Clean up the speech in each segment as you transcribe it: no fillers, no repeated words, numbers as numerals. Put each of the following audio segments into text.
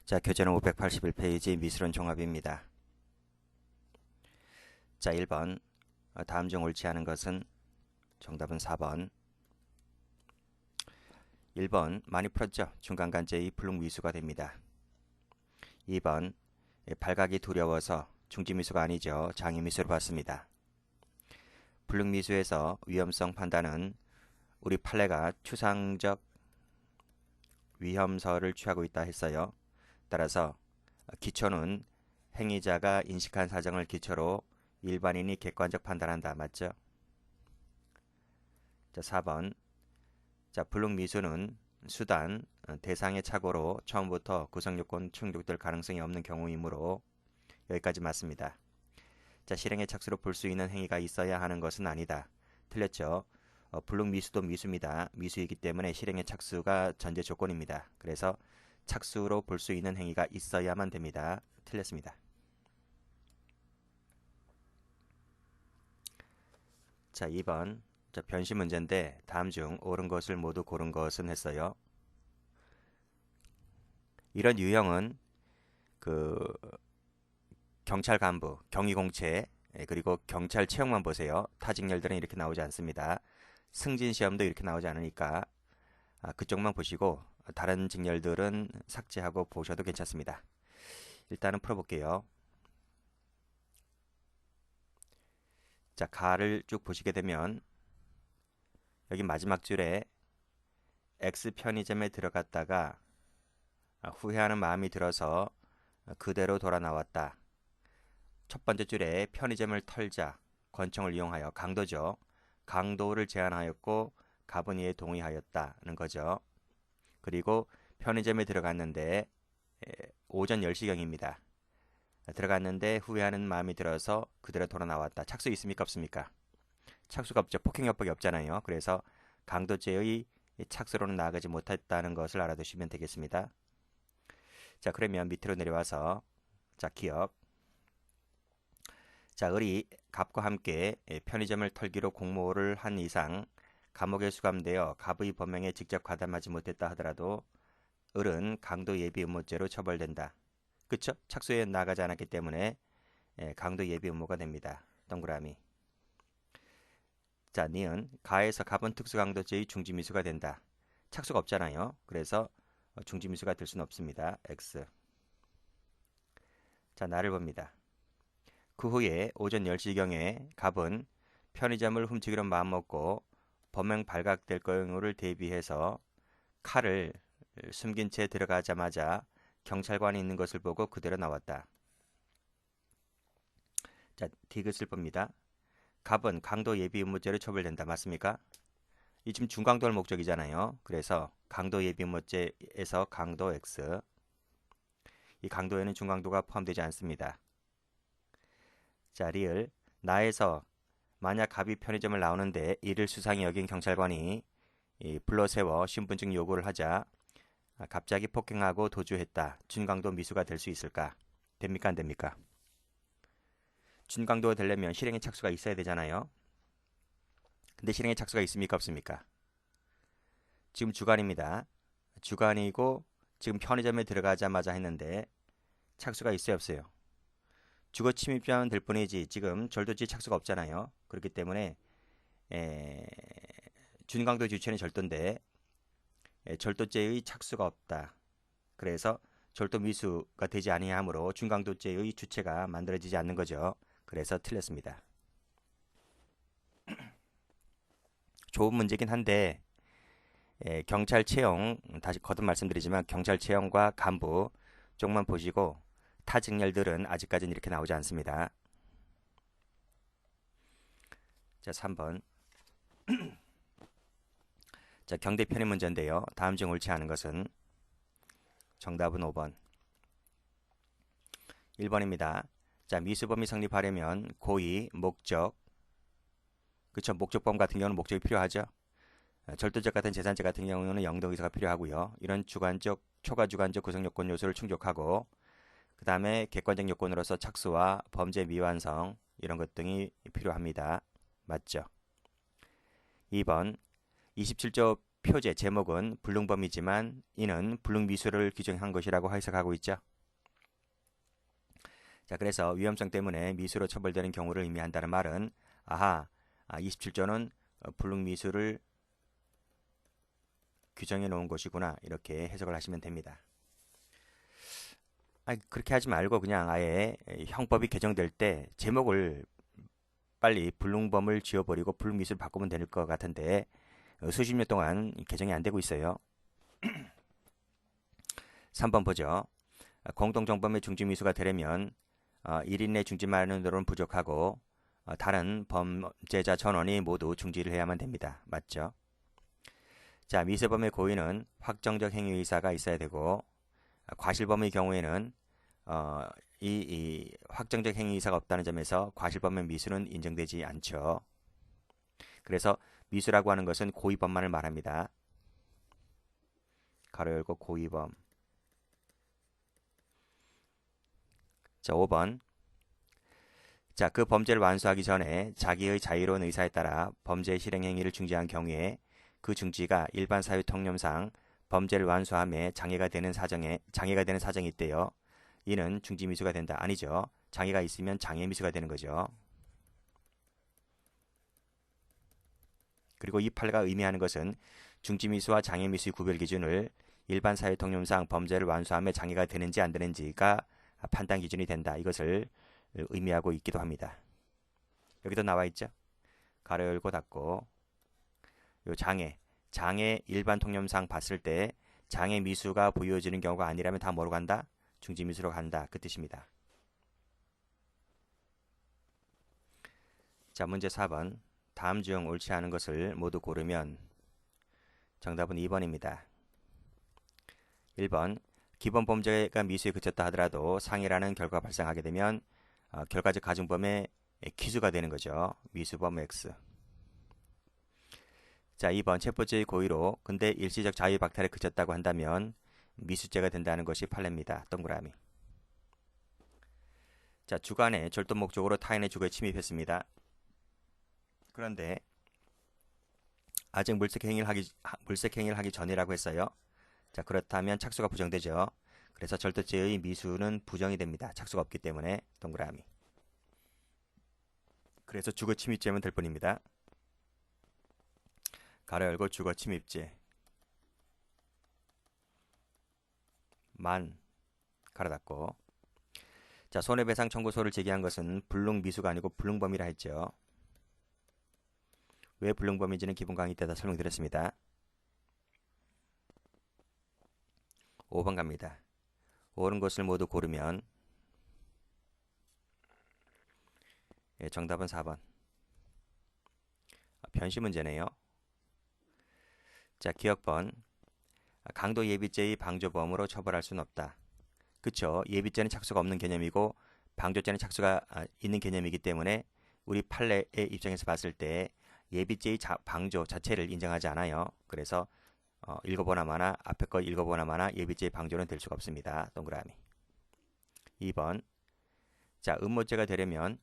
자, 교재는 581페이지 미술원 종합입니다. 자, 1번. 다음 중 옳지 않은 것은 정답은 4번. 1번. 많이 풀었죠? 중간간제의 불능미수가 됩니다. 2번. 발각이 두려워서 중지미수가 아니죠. 장애미수로 봤습니다. 불능미수에서 위험성 판단은 우리 판례가 추상적 위험서를 취하고 있다 했어요. 따라서 기초는 행위자가 인식한 사정을 기초로 일반인이 객관적 판단한다. 맞죠? 자, 4번. 자, 불능미수는 수단, 대상의 착오로 처음부터 구성요건 충족될 가능성이 없는 경우이므로 여기까지 맞습니다. 자, 실행의 착수로 볼 수 있는 행위가 있어야 하는 것은 아니다. 틀렸죠? 불능미수도 미수입니다. 미수이기 때문에 실행의 착수가 전제 조건입니다. 그래서 착수로 볼 수 있는 행위가 있어야만 됩니다. 틀렸습니다. 자, 2번. 자, 변시 문제인데 다음 중 옳은 것을 모두 고른 것은 했어요. 이런 유형은 경찰 간부, 경위공채, 그리고 경찰 채용만 보세요. 타 직렬들은 이렇게 나오지 않습니다. 승진 시험도 이렇게 나오지 않으니까 그쪽만 보시고 다른 직렬들은 삭제하고 보셔도 괜찮습니다. 일단은 풀어볼게요. 자, 가를 쭉 보시게 되면 여기 마지막 줄에 X 편의점에 들어갔다가 후회하는 마음이 들어서 그대로 돌아 나왔다. 첫 번째 줄에 편의점을 털자, 권총을 이용하여 강도죠. 강도를 제한하였고 갑은 이에 동의하였다는 거죠. 그리고 편의점에 들어갔는데 오전 10시경입니다. 들어갔는데 후회하는 마음이 들어서 그대로 돌아 나왔다. 착수 있습니까? 없습니까? 착수가 없죠. 폭행협박이 없잖아요. 그래서 강도죄의 착수로는 나아가지 못했다는 것을 알아두시면 되겠습니다. 자, 그러면 밑으로 내려와서 자, 기억. 자, 을이 갑과 함께 편의점을 털기로 공모를 한 이상 감옥에 수감되어 갑의 범행에 직접 가담하지 못했다 하더라도 을은 강도 예비 음모죄로 처벌된다. 그쵸? 착수에 나가지 않았기 때문에 강도 예비 음모가 됩니다. 동그라미. 자, 니은 가에서 갑은 특수강도죄의 중지미수가 된다. 착수가 없잖아요. 그래서 중지미수가 될 수는 없습니다. X. 자, 나를 봅니다. 그 후에 오전 10시경에 갑은 편의점을 훔치기로 마음먹고 범행 발각될 경우를 대비해서 칼을 숨긴 채 들어가자마자 경찰관이 있는 것을 보고 그대로 나왔다. 자, 디귿을 봅니다. 갑은 강도 예비 음모죄로 처벌된다. 맞습니까? 이 지금 중강도할 목적이잖아요. 그래서 강도 예비 음모죄에서 강도 X. 이 강도에는 중강도가 포함되지 않습니다. 자, 리을 나에서 만약 갑이 편의점을 나오는데 이를 수상히 여긴 경찰관이 불러세워 신분증 요구를 하자 갑자기 폭행하고 도주했다. 준강도 미수가 될 수 있을까? 됩니까? 안 됩니까? 준강도가 되려면 실행의 착수가 있어야 되잖아요. 근데 실행의 착수가 있습니까? 없습니까? 지금 주간입니다. 주간이고 지금 편의점에 들어가자마자 했는데 착수가 있어요? 없어요? 주거 침입자면 될 뿐이지 지금 절도죄 착수가 없잖아요. 그렇기 때문에 준강도 주체는 절도인데 절도죄의 착수가 없다. 그래서 절도 미수가 되지 아니하므로 준강도죄의 주체가 만들어지지 않는 거죠. 그래서 틀렸습니다. 좋은 문제긴 한데 경찰 채용, 다시 거듭 말씀드리지만 경찰 채용과 간부 쪽만 보시고 타 직렬들은 아직까지는 이렇게 나오지 않습니다. 자, 3번. 자, 경대 편의 문제인데요. 다음 중 옳지 않은 것은 정답은 5번. 1번입니다. 자, 미수범이 성립하려면 고의, 목적, 그쵸? 목적범 같은 경우는 목적이 필요하죠. 절도죄 같은 재산죄 같은 경우는 영도의사가 필요하고요. 이런 주관적, 초과주관적 구성요건 요소를 충족하고 그 다음에 객관적 요건으로서 착수와 범죄 미완성 이런 것 등이 필요합니다. 맞죠? 2번 27조 표제 제목은 불능범이지만 이는 불능미수를 규정한 것이라고 해석하고 있죠. 자, 그래서 위험성 때문에 미수로 처벌되는 경우를 의미한다는 말은 27조는 불능미수를 규정해 놓은 것이구나 이렇게 해석을 하시면 됩니다. 그렇게 하지 말고 그냥 아예 형법이 개정될 때 제목을 빨리 불능범을 지워버리고 불능미수를 바꾸면 될 것 같은데 수십 년 동안 개정이 안 되고 있어요. 3번 보죠. 공동정범의 중징미수가 되려면 1인 내 중징만으로는 부족하고 다른 범죄자 전원이 모두 중지를 해야만 됩니다. 맞죠? 자, 미수범의 고의는 확정적 행위 의사가 있어야 되고 과실범의 경우에는 이 확정적 행위 의사가 없다는 점에서 과실범의 미수는 인정되지 않죠. 그래서 미수라고 하는 것은 고의범만을 말합니다. 가로 열고 고의범. 자, 5번. 자, 그 범죄를 완수하기 전에 자기의 자유로운 의사에 따라 범죄 실행 행위를 중지한 경우에 그 중지가 일반 사유 통념상 범죄를 완수함에 장애가 되는 사정이 있대요. 이는 중지 미수가 된다. 아니죠. 장애가 있으면 장애 미수가 되는 거죠. 그리고 이 판례가 의미하는 것은 중지 미수와 장애 미수의 구별 기준을 일반 사유 통념상 범죄를 완수함에 장애가 되는지 안 되는지가 판단 기준이 된다. 이것을 의미하고 있기도 합니다. 여기도 나와 있죠. 가로 열고 닫고 요 장애 일반 통념상 봤을 때 장애 미수가 부여해지는 경우가 아니라면 다 뭐로 간다? 중지 미수로 간다. 그 뜻입니다. 자, 문제 4번. 다음 중 옳지 않은 것을 모두 고르면 정답은 2번입니다. 1번. 기본 범죄가 미수에 그쳤다 하더라도 상해라는 결과가 발생하게 되면 결과적 가중범의 기수가 되는 거죠. 미수범 X. 자, 2번. 체포죄의 고의로 근데 일시적 자유 박탈에 그쳤다고 한다면 미수죄가 된다는 것이 판례입니다. 동그라미. 자, 주간에 절도 목적으로 타인의 주거에 침입했습니다. 그런데 아직 물색 행위를 하기 전이라고 했어요. 자, 그렇다면 착수가 부정되죠. 그래서 절도죄의 미수는 부정이 됩니다. 착수가 없기 때문에 동그라미. 그래서 주거 침입죄면 될 뿐입니다. 가로 열고 주거 침입죄. 가로 닫고. 자, 손해배상 청구소를 제기한 것은 불능미수가 아니고 불능범이라 했죠. 왜 불능범인지는 기본 강의 때다 설명드렸습니다. 5번 갑니다. 옳은 것을 모두 고르면 정답은 4번. 변시 문제네요. 자, 기억번. 강도 예비죄의 방조범으로 처벌할 수는 없다. 그쵸? 예비죄는 착수가 없는 개념이고 방조죄는 착수가 있는 개념이기 때문에 우리 판례의 입장에서 봤을 때 예비죄의 방조 자체를 인정하지 않아요. 그래서 읽어보나마나 앞에 거 읽어보나마나 예비죄의 방조는 될 수가 없습니다. 동그라미. 2번. 자, 음모죄가 되려면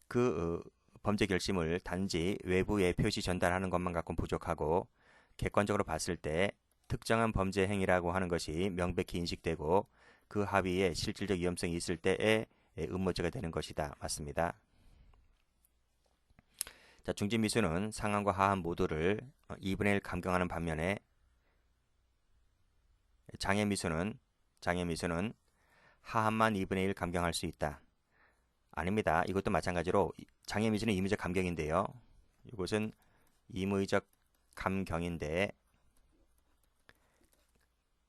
그 범죄 결심을 단지 외부에 표시 전달하는 것만 갖고는 부족하고 객관적으로 봤을 때 특정한 범죄 행위라고 하는 것이 명백히 인식되고 그 합의에 실질적 위험성이 있을 때에 음모죄가 되는 것이다. 맞습니다. 자, 중지 미수는 상한과 하한 모두를 2분의 1 감경하는 반면에 장애 미수는 하한만 2분의 1 감경할 수 있다. 아닙니다. 이것도 마찬가지로 장애 미수는 임의적 감경인데요. 이것은 임의적 감경인데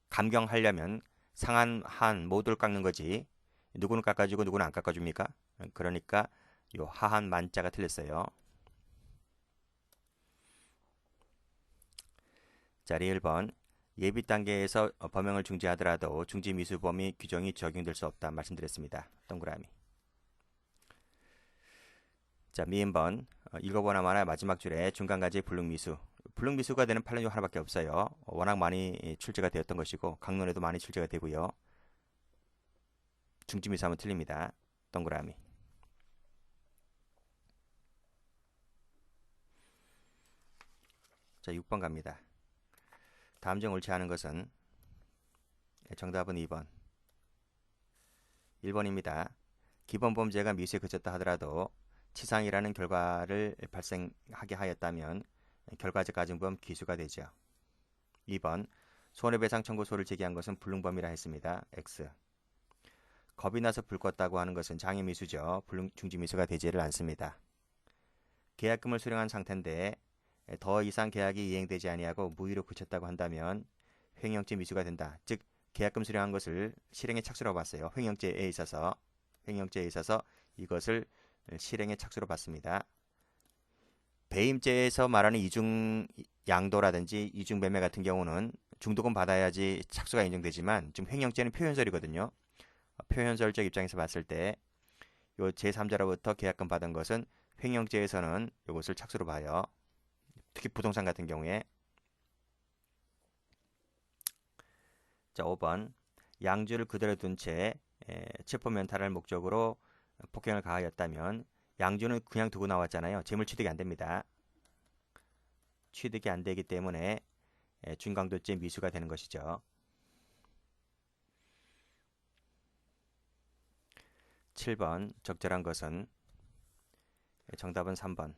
감경하려면 상한 하한 모두를 깎는 거지 누구는 깎아주고 누구는 안 깎아줍니까? 그러니까 요 하한 만자가 틀렸어요. 자리 1번. 예비 단계에서 범행을 중지하더라도 중지 미수 범위 규정이 적용될 수 없다 말씀드렸습니다. 동그라미. 자, 미인번. 읽어보나 마나 마지막 줄에 중간까지 불능미수. 불능미수가 되는 판례 중 하나밖에 없어요. 워낙 많이 출제가 되었던 것이고 강론에도 많이 출제가 되고요. 중지미수 하면 틀립니다. 동그라미. 자, 6번 갑니다. 다음 중 옳지 않은 것은 정답은 2번. 1번입니다. 기본 범죄가 미수에 그쳤다 하더라도 치상이라는 결과를 발생하게 하였다면 결과적 가중범 기수가 되죠. 2번. 손해배상 청구소를 제기한 것은 불능범이라 했습니다. X. 겁이 나서 불 껐다고 하는 것은 장애미수죠. 중지미수가 되지를 않습니다. 계약금을 수령한 상태인데 더 이상 계약이 이행되지 아니하고 무의로 그쳤다고 한다면 횡령죄 미수가 된다. 즉 계약금 수령한 것을 실행에 착수로 봤어요. 횡령죄에 있어서 이것을 실행에 착수로 봤습니다. 배임죄에서 말하는 이중 양도라든지 이중 매매 같은 경우는 중도금 받아야지 착수가 인정되지만 지금 횡령죄는 표현설이거든요. 표현설적 입장에서 봤을 때 요 제3자로부터 계약금 받은 것은 횡령죄에서는 이것을 착수로 봐요. 특히 부동산 같은 경우에. 자, 5번. 양주를 그대로 둔 채 체포 면탈할 목적으로 폭행을 가하였다면 양주는 그냥 두고 나왔잖아요. 재물 취득이 안 됩니다. 취득이 안 되기 때문에 중강도죄 미수가 되는 것이죠. 7번. 적절한 것은 정답은 3번.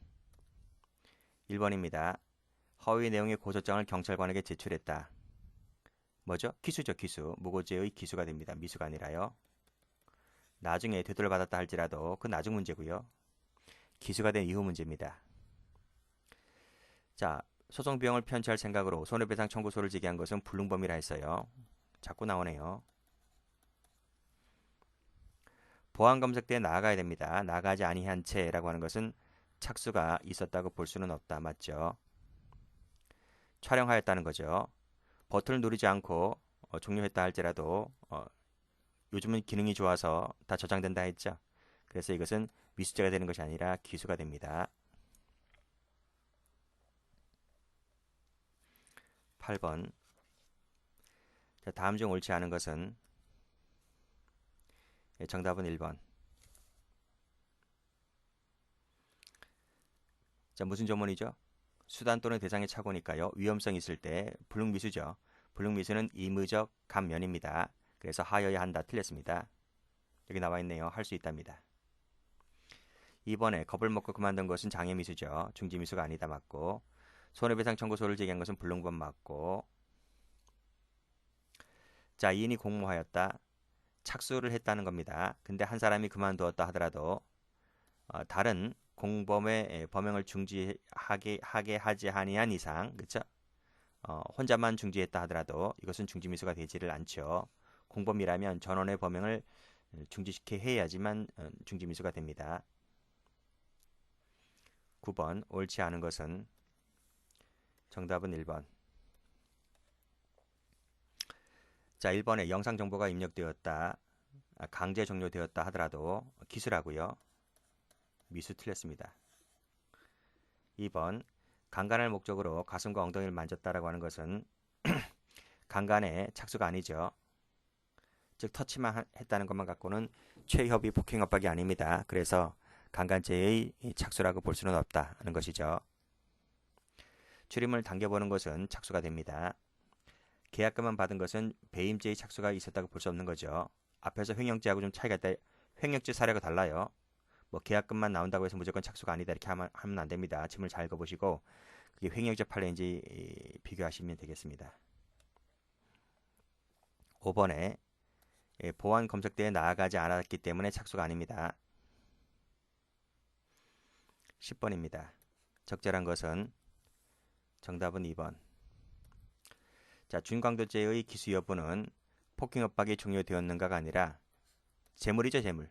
1번입니다. 허위 내용의 고소장을 경찰관에게 제출했다. 뭐죠? 기수죠, 기수. 무고죄의 기수가 됩니다. 미수가 아니라요. 나중에 되돌려받았다 할지라도 그 나중 문제고요. 기수가 된 이후 문제입니다. 자, 소송 비용을 편취할 생각으로 손해배상 청구소를 제기한 것은 불능범이라 했어요. 자꾸 나오네요. 보안 검색대에 나아가야 됩니다. 나가지 아니한 채라고 하는 것은 착수가 있었다고 볼 수는 없다. 맞죠? 촬영하였다는 거죠. 버튼을 누르지 않고 종료했다 할지라도 요즘은 기능이 좋아서 다 저장된다 했죠. 그래서 이것은 미수죄가 되는 것이 아니라 기수가 됩니다. 8번. 자, 다음 중 옳지 않은 것은 정답은 1번. 자, 무슨 조문이죠? 수단 또는 대상의 착오니까요. 위험성이 있을 때 불능미수죠. 불능미수는 임의적 감면입니다. 그래서 하여야 한다. 틀렸습니다. 여기 나와 있네요. 할 수 있답니다. 2번에 겁을 먹고 그만둔 것은 장애미수죠. 중지미수가 아니다. 맞고. 손해배상 청구소를 제기한 것은 불능범 맞고. 자, 이인이 공모하였다. 착수를 했다는 겁니다. 근데 한 사람이 그만두었다 하더라도 다른 공범의 범행을 중지하게 하지 아니한 이상, 그렇죠? 혼자만 중지했다 하더라도 이것은 중지미수가 되지를 않죠. 공범이라면 전원의 범행을 중지시켜 해야지만 중지미수가 됩니다. 9번. 옳지 않은 것은 정답은 1번. 자, 1번에 영상 정보가 입력되었다. 강제 종료되었다 하더라도 기수라고요. 미수 틀렸습니다. 2번. 강간할 목적으로 가슴과 엉덩이를 만졌다라고 하는 것은 강간의 착수가 아니죠. 즉 터치만 했다는 것만 갖고는 최협의 폭행 협박이 아닙니다. 그래서 강간죄의 착수라고 볼 수는 없다는 것이죠. 출입문을 당겨보는 것은 착수가 됩니다. 계약금만 받은 것은 배임죄의 착수가 있었다고 볼 수 없는 거죠. 앞에서 횡령죄하고 좀 차이가 있다. 횡령죄 사례가 달라요. 뭐 계약금만 나온다고 해서 무조건 착수가 아니다 이렇게 하면 안 됩니다. 질문을 잘 읽어보시고 그게 횡령죄 판례인지 비교하시면 되겠습니다. 5번에 보안 검색대에 나아가지 않았기 때문에 착수가 아닙니다. 10번입니다. 적절한 것은 정답은 2번. 자, 준강도죄의 기수 여부는 폭행 협박이 종료되었는가가 아니라 재물이죠, 재물.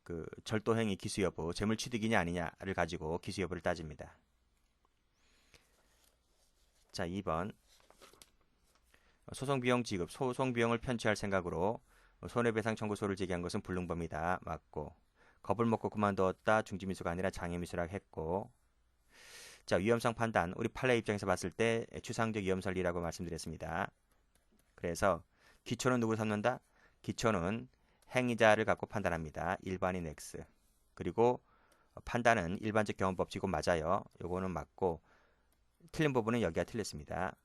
그 절도행위 기수 여부, 재물 취득이냐 아니냐를 가지고 기수 여부를 따집니다. 자, 2번. 소송비용 지급, 소송비용을 편취할 생각으로 손해배상 청구소를 제기한 것은 불능범이다. 맞고. 겁을 먹고 그만두었다. 중지미수가 아니라 장애미수라고 했고. 자, 위험성 판단. 우리 판례 입장에서 봤을 때 추상적 위험설리라고 말씀드렸습니다. 그래서 기초는 누구를 삼는다? 기초는 행위자를 갖고 판단합니다. 일반인 X. 그리고 판단은 일반적 경험법칙고 맞아요. 요거는 맞고 틀린 부분은 여기가 틀렸습니다.